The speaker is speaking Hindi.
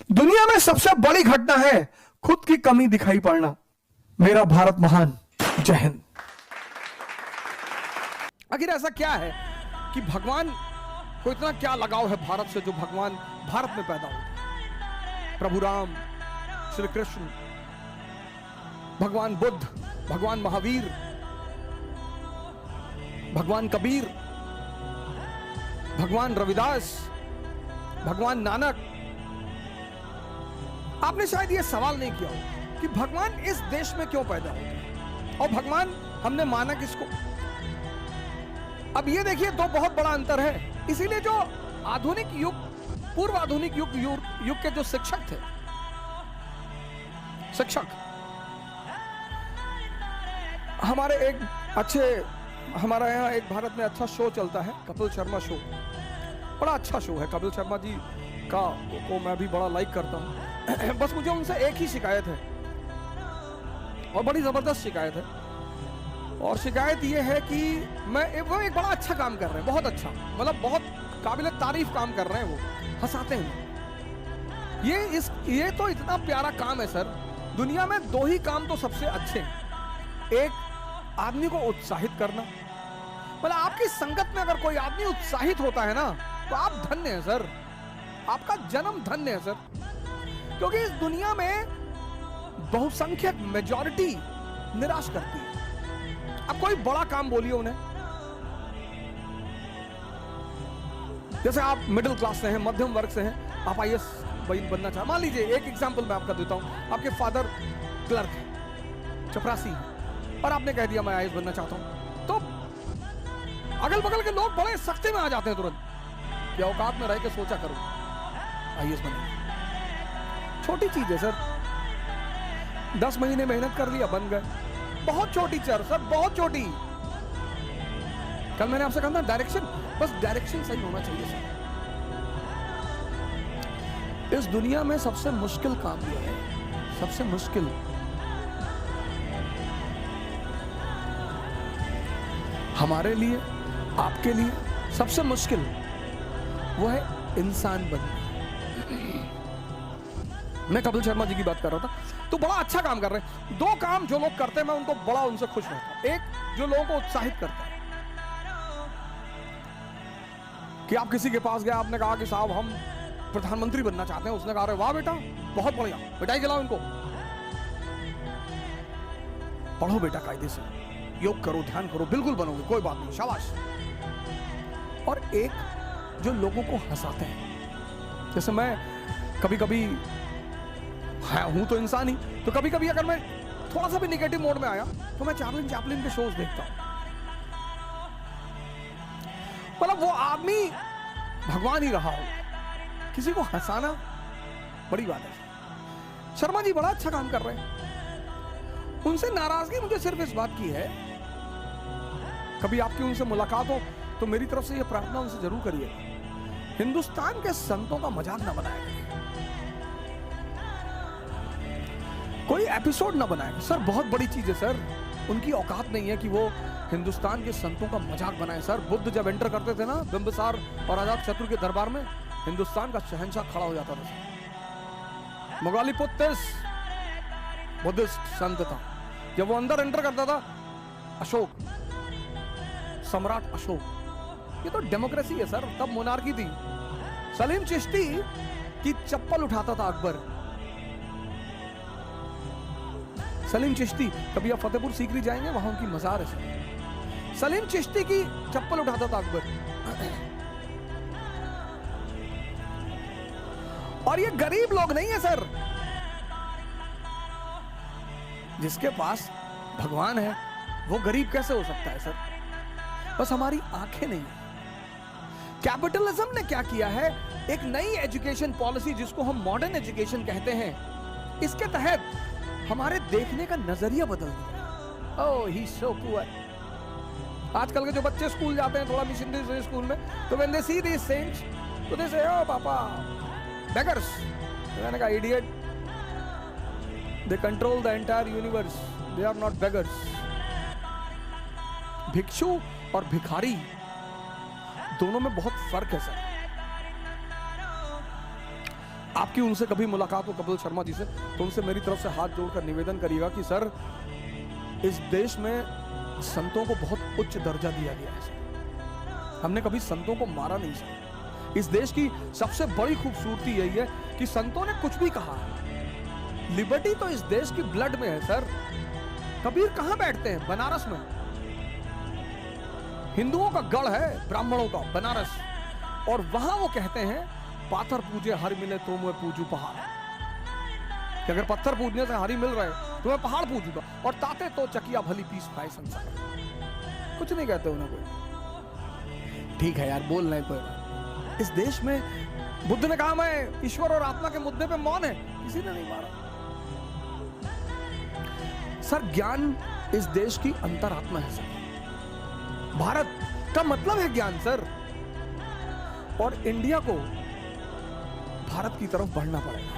दुनिया में सबसे बड़ी घटना है खुद की कमी दिखाई पड़ना। मेरा भारत महान। जय हिंद। आखिर ऐसा क्या है कि भगवान को इतना क्या लगाव है भारत से, जो भगवान भारत में पैदा होते? प्रभु राम, श्री कृष्ण, भगवान बुद्ध, भगवान महावीर, भगवान कबीर, भगवान रविदास, भगवान नानक। आपने शायद यह सवाल नहीं किया हो कि भगवान इस देश में क्यों पैदा होते हैं, और भगवान हमने माना किसको? अब ये देखिए, दो बहुत बड़ा अंतर है। इसीलिए जो आधुनिक युग, पूर्व आधुनिक युग के जो शिक्षक थे, हमारे एक अच्छे, हमारा यहाँ एक भारत में अच्छा शो चलता है, कपिल शर्मा शो। बड़ा अच्छा शो है कपिल शर्मा जी का, को मैं भी बड़ा लाइक करता हूँ। बस मुझे उनसे एक ही शिकायत है, और बड़ी जबरदस्त शिकायत है, और शिकायत ये है कि वो एक बड़ा अच्छा काम कर रहे हैं, बहुत अच्छा, मतलब बहुत काबिल तारीफ काम कर रहे हैं। वो हंसाते हैं। ये तो इतना प्यारा काम है सर। दुनिया में दो ही काम तो सबसे अच्छे हैं। एक, आदमी को उत्साहित करना। मतलब आपकी संगत में अगर कोई आदमी उत्साहित होता है ना, तो आप धन्य हैं सर, आपका जन्म धन्य है सर। क्योंकि इस दुनिया में बहुसंख्यक मेजॉरिटी निराश करती है। अब कोई बड़ा काम बोलिए उन्हें, जैसे आप मिडिल क्लास से हैं, मध्यम वर्ग से हैं, आप आईएएस बनना चाहते, मान लीजिए एक एग्जांपल मैं आपका देता हूं, आपके फादर क्लर्क है, चपरासी है, और आपने कह दिया मैं आईएएस बनना चाहता हूं, तो अगल बगल के लोग बड़े सख्ते में आ जाते हैं तुरंत कि औकात में रह के सोचा करो, आईएएस बने। छोटी चीज है सर, 10 महीने मेहनत कर लिया, बन गए। बहुत छोटी सर, बहुत छोटी। कल मैंने आपसे कहा था डायरेक्शन, बस डायरेक्शन सही होना चाहिए सर। इस दुनिया में सबसे मुश्किल काम यह है, सबसे मुश्किल, हमारे लिए, आपके लिए सबसे मुश्किल वो है इंसान बनना। मैं कपिल शर्मा जी की बात कर रहा था, तो बड़ा अच्छा काम कर रहे हैं। दो काम जो लोग करते हैं, मैं उनको बड़ा उनसे खुश रहता हूं। एक, जो लोगों को उत्साहित करता है, कि आप किसी के पास गए, आपने कहा कि साहब हम प्रधानमंत्री बनना चाहते हैं, उसने कहा वाह बेटा बहुत बढ़िया, मिठाई खिलाओ इनको, पढ़ो बेटा कायदे से, योग करो, ध्यान करो, बिल्कुल बनोगे, कोई बात नहीं, शाबाश। और एक, जो लोगों को हंसाते हैं। जैसे मैं कभी कभी हूं तो इंसान ही, तो कभी कभी अगर मैं थोड़ा सा भी निगेटिव मोड में आया, तो मैं चार्ली चैपलिन के शोज देखता हूं। मतलब वो आदमी भगवान ही रहा हो, किसी को हंसाना बड़ी बात है। शर्मा जी बड़ा अच्छा काम कर रहे हैं। उनसे नाराजगी मुझे सिर्फ इस बात की है, कभी आपकी उनसे मुलाकात हो तो मेरी तरफ से यह प्रार्थना उनसे जरूर करिए, हिंदुस्तान के संतों का मजाक ना बनाया करें, कोई एपिसोड ना बनाए सर। बहुत बड़ी चीज है सर, उनकी औकात नहीं है कि वो हिंदुस्तान के संतों का मजाक बनाए सर। बुद्ध जब एंटर करते थे ना बिंबिसार और अजातशत्रु के दरबार में, हिंदुस्तान का शहंशाह खड़ा हो जाता था। मोगालीपुत्तिस बुद्धिस्ट संत था, जब वो अंदर एंटर करता था, अशोक, सम्राट अशोक, ये तो डेमोक्रेसी है सर, तब मोनार्की थी। सलीम चिश्ती की चप्पल उठाता था अकबर। सलीम चिश्ती, कभी आप फतेहपुर सीकरी जाएंगे, वहां उनकी मजार है सर। सलीम चिश्ती की चप्पल उठाता था अकबर। और ये गरीब लोग नहीं है सर, जिसके पास भगवान है वो गरीब कैसे हो सकता है सर? बस हमारी आंखें नहीं है। कैपिटलिज्म ने क्या किया है, एक नई एजुकेशन पॉलिसी जिसको हम मॉडर्न एजुकेशन कहते हैं, इसके तहत हमारे देखने का नजरिया बदल दिया। ओह ही सो पुअर। आजकल के जो बच्चे स्कूल जाते हैं, थोड़ा मिशनरी स्कूल में, तो when they C these cents, तो दे से ओ पापा बेगर्स। मैंने कहा idiot, they control the entire universe, they are not beggars. भिक्षु और भिखारी दोनों में बहुत फर्क है सर। आपकी उनसे कभी मुलाकात हो कपिल शर्मा जी से, तो उनसे मेरी तरफ से हाथ जोड़कर निवेदन करिएगा कि सर, इस देश में संतों को बहुत उच्च दर्जा दिया गया है सर। हमने कभी संतों को मारा नहीं सर। इस देश की सबसे बड़ी खूबसूरती यही है कि संतों ने कुछ भी कहा, लिबर्टी तो इस देश की ब्लड में है सर। कबीर कहां बैठते हैं? बनारस में। हिंदुओं का गढ़ है, ब्राह्मणों का बनारस, और वहां वो कहते हैं पाथर पूजे हर मिले तो मैं पूजू पहाड़, कि अगर पत्थर पूजने से हरी मिल रहे तो मैं पहाड़ पूजूंगा, और ताते तो चकिया भली पीस पाए संसार। कुछ नहीं कहते उन्हें कोई। ठीक है यार, बोल रहे कोई। इस देश में बुद्ध ने कहा मैं ईश्वर और आत्मा के मुद्दे पे मौन है, किसी ने नहीं मारा सर। ज्ञान इस देश की अंतरात्मा है सर। भारत का मतलब है ज्ञान सर, और इंडिया को भारत की तरफ बढ़ना पड़ेगा।